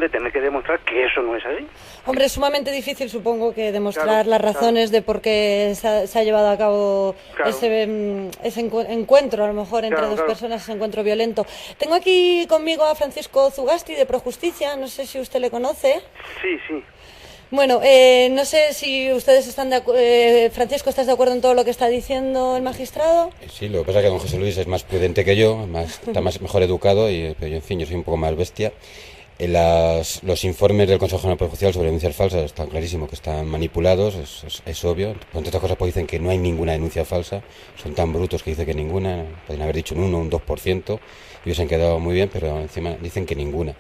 de tener que demostrar que eso no es así. Hombre, es sumamente difícil, supongo, que demostrar Claro, las razones de por qué se ha llevado a cabo Claro. ese encuentro, a lo mejor, entre Claro, dos claro. personas, ese encuentro violento. Tengo aquí conmigo a Francisco Zugasti, de Projusticia, no sé si usted le conoce. Sí, sí. Bueno, no sé si ustedes están de acuerdo. Francisco, ¿estás de acuerdo en todo lo que está diciendo el magistrado? Sí, lo que pasa es que don José Luis es más prudente que yo, está mejor educado, pero yo, en fin, yo soy un poco más bestia. Los informes del Consejo General del Poder Judicial sobre denuncias falsas están clarísimos que están manipulados, es obvio. Entre otras cosas, pues dicen que no hay ninguna denuncia falsa, son tan brutos que dicen que ninguna, pueden haber dicho un 1, un 2%, y se han quedado muy bien, pero encima dicen que ninguna.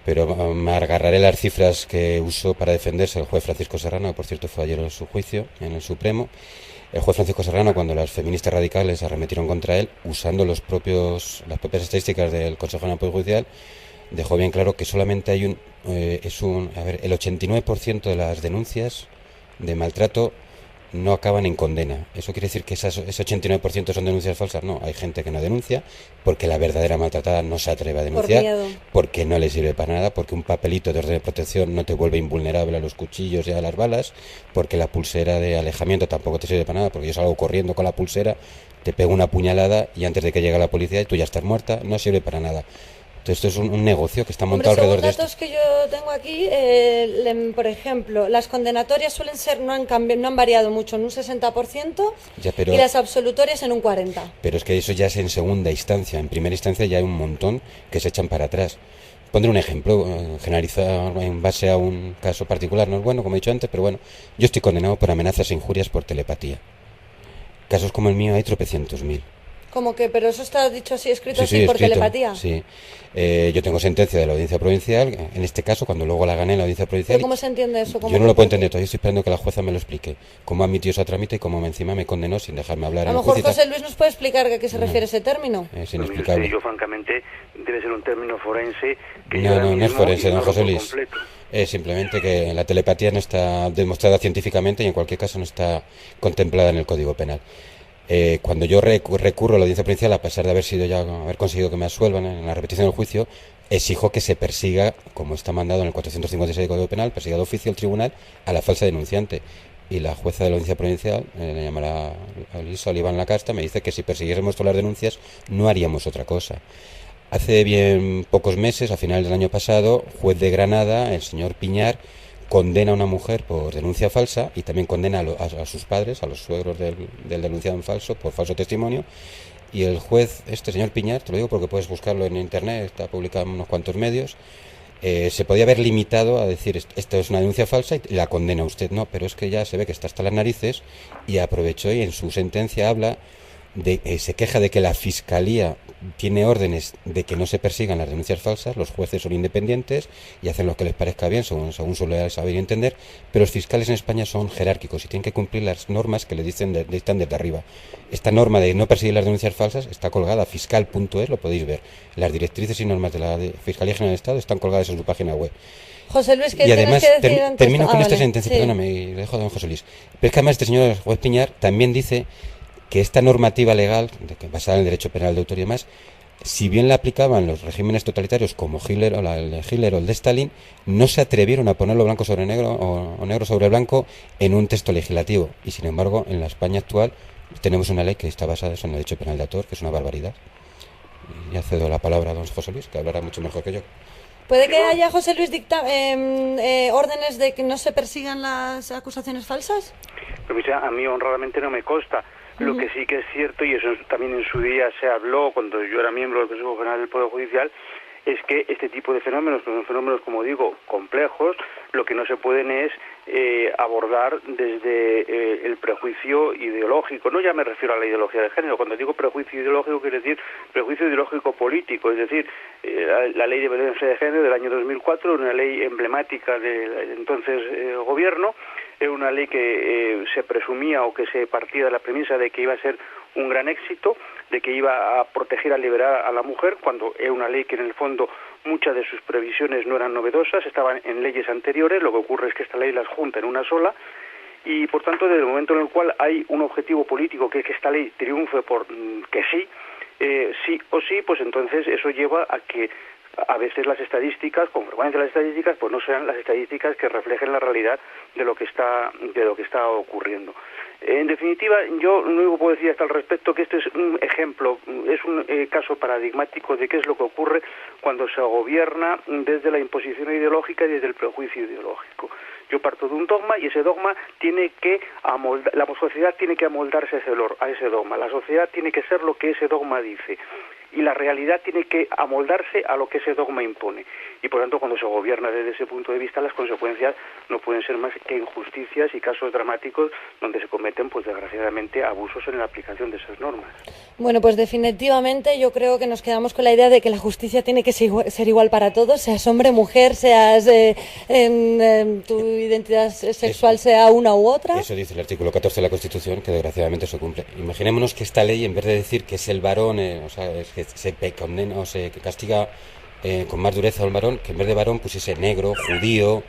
Pero me agarraré las cifras que usó para defenderse el juez Francisco Serrano, que por cierto fue ayer en su juicio en el Supremo. El juez Francisco Serrano, cuando las feministas radicales se arremetieron contra él, usando las propias estadísticas del Consejo General del Poder Judicial, dejó bien claro que solamente hay el 89% de las denuncias de maltrato no acaban en condena. ¿Eso quiere decir que ese 89% son denuncias falsas? No, hay gente que no denuncia porque la verdadera maltratada no se atreve a denunciar, porque no le sirve para nada, porque un papelito de orden de protección no te vuelve invulnerable a los cuchillos y a las balas, porque la pulsera de alejamiento tampoco te sirve para nada, porque yo salgo corriendo con la pulsera, te pego una puñalada y antes de que llegue la policía tú ya estás muerta, no sirve para nada. Entonces esto es un negocio que está montado alrededor de esto. Los datos que yo tengo aquí, por ejemplo, las condenatorias suelen ser, no han variado mucho, en un 60%, y las absolutorias en un 40%. Pero es que eso ya es en segunda instancia. En primera instancia ya hay un montón que se echan para atrás. Pondré un ejemplo, generalizar en base a un caso particular no es bueno, como he dicho antes, pero bueno, yo estoy condenado por amenazas e injurias por telepatía. Casos como el mío hay tropecientos mil. ¿Cómo que? ¿Pero eso está dicho así, escrito así, por telepatía? Sí. Yo tengo sentencia de la Audiencia Provincial, en este caso, cuando luego la gané en la Audiencia Provincial. ¿Pero cómo se entiende eso? Yo no lo puedo entender, todavía estoy esperando que la jueza me lo explique. Cómo admitió esa trámite y cómo encima me condenó sin dejarme hablar. A lo mejor José Luis nos puede explicar a qué se refiere ese término. Es inexplicable. Yo, francamente, debe ser un término forense. No es forense, don José Luis. Es simplemente que la telepatía no está demostrada científicamente y en cualquier caso no está contemplada en el Código Penal. Cuando yo recurro a la Audiencia Provincial, a pesar de haber conseguido que me absuelvan en la repetición del juicio, exijo que se persiga, como está mandado en el 456 del Código Penal, persiga de oficio el tribunal a la falsa denunciante. Y la jueza de la Audiencia Provincial, le llamará a Luisa Oliván Lacasta, me dice que si persiguiésemos todas las denuncias no haríamos otra cosa. Hace bien pocos meses, a finales del año pasado, juez de Granada, el señor Piñar, condena a una mujer por denuncia falsa y también condena a sus padres, a los suegros del denunciado en falso, por falso testimonio. Y el juez, señor Piñar, te lo digo porque puedes buscarlo en internet, está publicado en unos cuantos medios, se podía haber limitado a decir esto es una denuncia falsa y la condena a usted. No, pero es que ya se ve que está hasta las narices y aprovechó y en su sentencia habla se queja de que la Fiscalía tiene órdenes de que no se persigan las denuncias falsas, los jueces son independientes y hacen lo que les parezca bien según su leal saber y entender, pero los fiscales en España son jerárquicos y tienen que cumplir las normas que le dictan desde arriba. Esta norma de no perseguir las denuncias falsas está colgada, fiscal.es, lo podéis ver. Las directrices y normas de la Fiscalía General del Estado están colgadas en su página web. José Luis, ¿qué y además, tienes que decir termino con esta vale, sentencia, sí. perdóname, y le dejo a don José Luis. Pero es que además este señor el juez Piñar también dice que esta normativa legal, basada en el derecho penal de autor y demás, si bien la aplicaban los regímenes totalitarios como Hitler o el de Hitler o el de Stalin, no se atrevieron a ponerlo blanco sobre negro o negro sobre blanco en un texto legislativo. Y sin embargo, en la España actual tenemos una ley que está basada en el derecho penal de autor, que es una barbaridad. Y ya cedo la palabra a don José Luis, que hablará mucho mejor que yo. ¿Puede que haya, José Luis, órdenes de que no se persigan las acusaciones falsas? Pues a mí honradamente no me consta. Lo que sí que es cierto, y eso también en su día se habló cuando yo era miembro del Consejo General del Poder Judicial, es que este tipo de fenómenos, que son fenómenos, como digo, complejos, lo que no se pueden es abordar desde el prejuicio ideológico. No ya me refiero a la ideología de género. Cuando digo prejuicio ideológico, quiero decir prejuicio ideológico político. Es decir, la ley de violencia de género del año 2004, una ley emblemática del entonces gobierno, era una ley que se presumía o que se partía de la premisa de que iba a ser un gran éxito, de que iba a proteger, a liberar a la mujer, cuando era una ley que en el fondo muchas de sus previsiones no eran novedosas, estaban en leyes anteriores. Lo que ocurre es que esta ley las junta en una sola y, por tanto, desde el momento en el cual hay un objetivo político, que es que esta ley triunfe por que sí, sí o sí, pues entonces eso lleva a que a veces las estadísticas, con frecuencia las estadísticas, pues no sean las estadísticas que reflejen la realidad de lo que está ocurriendo. En definitiva, yo lo único que puedo decir hasta al respecto que este es un ejemplo, es un caso paradigmático de qué es lo que ocurre cuando se gobierna desde la imposición ideológica y desde el prejuicio ideológico. Yo parto de un dogma y ese dogma tiene que la sociedad tiene que amoldarse a ese dogma, la sociedad tiene que ser lo que ese dogma dice y la realidad tiene que amoldarse a lo que ese dogma impone. Y por tanto, cuando se gobierna desde ese punto de vista, las consecuencias no pueden ser más que injusticias y casos dramáticos donde se cometen, pues desgraciadamente, abusos en la aplicación de esas normas. Bueno, pues definitivamente yo creo que nos quedamos con la idea de que la justicia tiene que ser igual para todos, seas hombre, mujer, seas tu identidad sexual sea una u otra. Eso dice el artículo 14 de la Constitución, que desgraciadamente se cumple. Imaginémonos que esta ley, en vez de decir que es el varón, que se condena o se castiga con más dureza al varón, que en vez de varón pusiese negro, judío,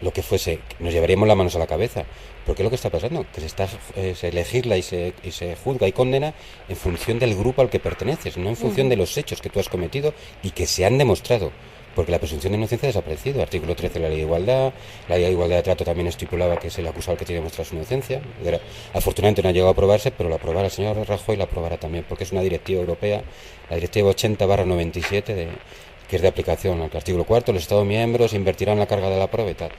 lo que fuese, nos llevaríamos las manos a la cabeza. Porque es lo que está pasando, que se legisla y se juzga y condena en función del grupo al que perteneces, no en función de los hechos que tú has cometido y que se han demostrado. Porque la presunción de inocencia ha desaparecido. Artículo 13 de la Ley de Igualdad. La Ley de Igualdad de Trato también estipulaba que es el acusado el que tiene que demostrar su inocencia. Afortunadamente no ha llegado a aprobarse, pero lo aprobará el señor Rajoy, lo aprobará también, porque es una directiva europea, la directiva 80/97, que es de aplicación al artículo 4. Los Estados miembros invertirán la carga de la prueba y tal.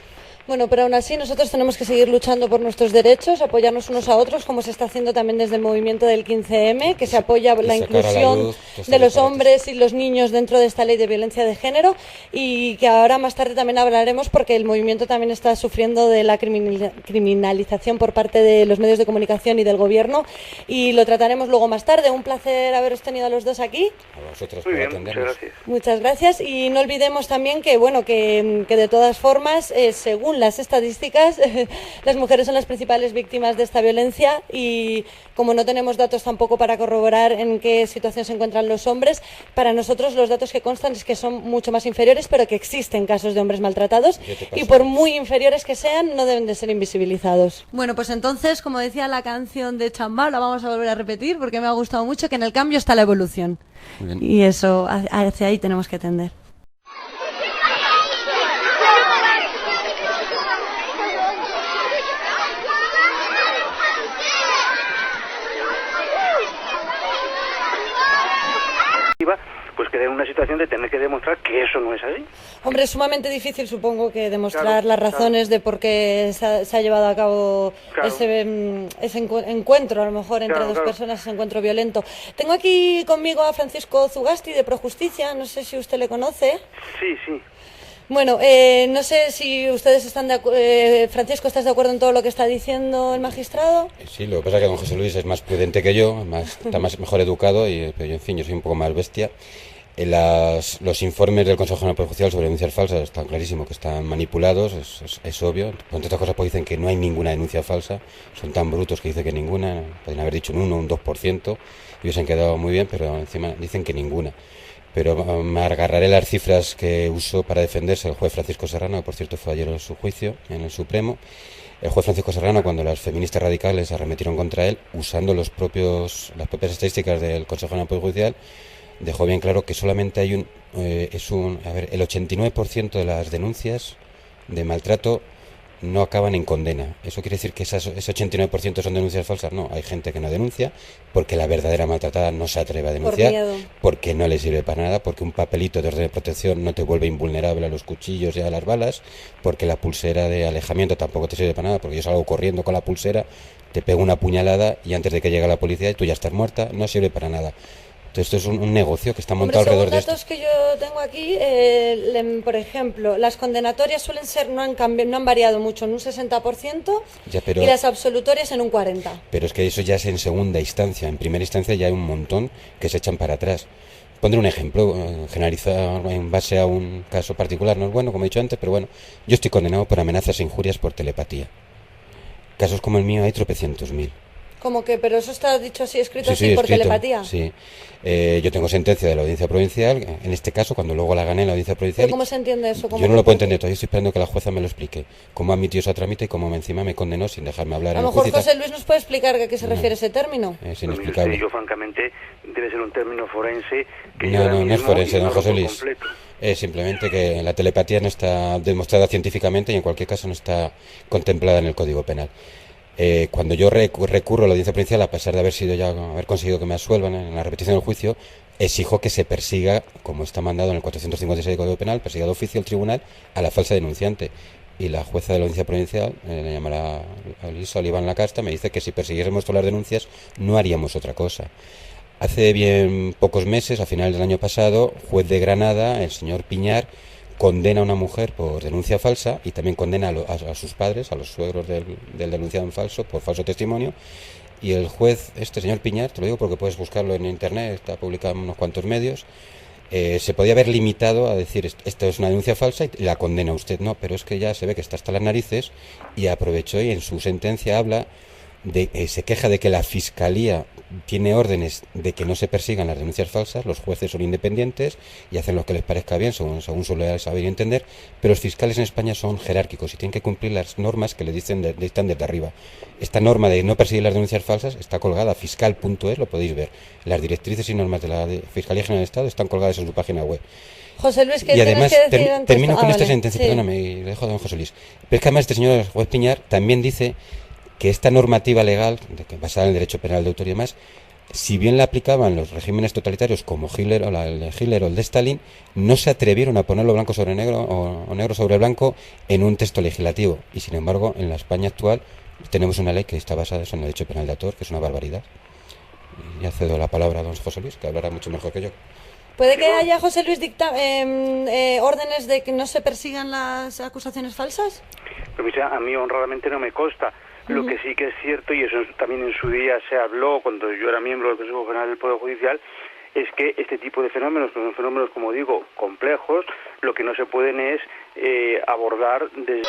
Bueno, pero aún así nosotros tenemos que seguir luchando por nuestros derechos, apoyarnos unos a otros, como se está haciendo también desde el movimiento del 15M, que se apoya la inclusión de los hombres y los niños dentro de esta ley de violencia de género, y que ahora más tarde también hablaremos porque el movimiento también está sufriendo de la criminalización por parte de los medios de comunicación y del gobierno, y lo trataremos luego más tarde. Un placer haberos tenido a los dos aquí. A vosotros por atendernos. Muchas gracias. Muchas gracias, y no olvidemos también que de todas formas, según las estadísticas, las mujeres son las principales víctimas de esta violencia, y como no tenemos datos tampoco para corroborar en qué situación se encuentran los hombres, para nosotros los datos que constan es que son mucho más inferiores, pero que existen casos de hombres maltratados, y por muy inferiores que sean no deben de ser invisibilizados. Bueno, pues entonces, como decía la canción de Chambal, la vamos a volver a repetir porque me ha gustado mucho, que en el cambio está la evolución, y eso, hacia ahí tenemos que tender. Pues queda en una situación de tener que demostrar que eso no es así. Hombre, es sumamente difícil, supongo, que demostrar las razones de por qué se ha llevado a cabo ese encuentro, a lo mejor entre dos personas, ese encuentro violento. Tengo aquí conmigo a Francisco Zugasti, de Projusticia, no sé si usted le conoce. Sí. Bueno, no sé si ustedes están de acuerdo. Francisco, ¿estás de acuerdo en todo lo que está diciendo el magistrado? Sí, lo que pasa es que don José Luis es más prudente que yo, está mejor educado, pero yo, en fin, yo soy un poco más bestia. Los informes del Consejo General del Poder Judicial sobre denuncias falsas están clarísimos que están manipulados, es obvio. Entre otras cosas, pues dicen que no hay ninguna denuncia falsa, son tan brutos que dicen que ninguna, pueden haber dicho un 1, un 2%, y hubiesen quedado muy bien, pero encima dicen que ninguna. Pero me agarraré las cifras que usó para defenderse el juez Francisco Serrano, que por cierto fue ayer en su juicio en el Supremo. El juez Francisco Serrano, cuando las feministas radicales se arremetieron contra él, usando las propias estadísticas del Consejo General del Poder Judicial, dejó bien claro que solamente hay el 89% de las denuncias de maltrato no acaban en condena. ¿Eso quiere decir que ese 89% son denuncias falsas? No, hay gente que no denuncia porque la verdadera maltratada no se atreve a denunciar, porque no le sirve para nada, porque un papelito de orden de protección no te vuelve invulnerable a los cuchillos y a las balas, porque la pulsera de alejamiento tampoco te sirve para nada, porque yo salgo corriendo con la pulsera, te pego una puñalada y antes de que llegue la policía tú ya estás muerta, no sirve para nada. Esto es un negocio que está montado alrededor de esto. Los datos que yo tengo aquí, por ejemplo, las condenatorias suelen ser, no han variado mucho, en un 60%, y las absolutorias en un 40%. Pero es que eso ya es en segunda instancia. En primera instancia ya hay un montón que se echan para atrás. Pondré un ejemplo, generalizar en base a un caso particular no es bueno, como he dicho antes, pero bueno, yo estoy condenado por amenazas e injurias por telepatía. Casos como el mío hay tropecientos mil. Como que, pero eso está dicho así, escrito Sí, así sí, por escrito, telepatía. sí. Yo tengo sentencia de la Audiencia Provincial, en este caso, cuando luego la gané en la Audiencia Provincial. ¿Pero cómo se entiende eso? Yo no lo puedo entender, todavía estoy esperando que la jueza me lo explique. Cómo admitió esa tramita y cómo encima me condenó sin dejarme hablar A en lo el mejor juicio. José Luis nos puede explicar a qué se No. refiere ese término. Es Pues inexplicable. yo, francamente, debe ser un término forense que No es forense, don José Luis. completo. Es simplemente que la telepatía no está demostrada científicamente y en cualquier caso no está contemplada en el Código Penal. Cuando yo recurro a la Audiencia Provincial, a pesar de haber conseguido que me absuelvan en la repetición del juicio, exijo que se persiga, como está mandado en el 456 del Código Penal, persiga de oficio el tribunal a la falsa denunciante. Y la jueza de la Audiencia Provincial, le llamará Alisa Oliván Lacasta, me dice que si persiguiésemos todas las denuncias no haríamos otra cosa. Hace bien pocos meses, a finales del año pasado, juez de Granada, el señor Piñar, condena a una mujer por denuncia falsa y también condena a sus padres, a los suegros del denunciado en falso, por falso testimonio. Y el juez, este señor Piñar, te lo digo porque puedes buscarlo en internet, está publicado en unos cuantos medios, se podía haber limitado a decir esto es una denuncia falsa y la condena a usted. No, pero es que ya se ve que está hasta las narices y aprovechó y en su sentencia habla se queja de que la Fiscalía tiene órdenes de que no se persigan las denuncias falsas, los jueces son independientes y hacen lo que les parezca bien según su leal saber y entender, pero los fiscales en España son jerárquicos y tienen que cumplir las normas que le dictan desde arriba. Esta norma de no perseguir las denuncias falsas está colgada, fiscal.es, lo podéis ver. Las directrices y normas de la Fiscalía General del Estado están colgadas en su página web. José Luis, ¿qué y además, tienes que decir antes? termino con esta vale, sentencia, sí. perdóname, y le dejo a don José Luis. Pero es que además este señor el juez Piñar también dice que esta normativa legal, basada en el derecho penal de autor y demás, si bien la aplicaban los regímenes totalitarios como Hitler o el de Hitler o el de Stalin, no se atrevieron a ponerlo blanco sobre negro o negro sobre blanco en un texto legislativo. Y sin embargo, en la España actual tenemos una ley que está basada en el derecho penal de autor, que es una barbaridad. Y ya cedo la palabra a don José Luis, que hablará mucho mejor que yo. ¿Puede que haya, José Luis, órdenes de que no se persigan las acusaciones falsas? Pero a mí honradamente no me consta. Lo que sí que es cierto, y eso también en su día se habló cuando yo era miembro del Consejo General del Poder Judicial, es que este tipo de fenómenos, que son fenómenos, como digo, complejos, lo que no se pueden es abordar desde...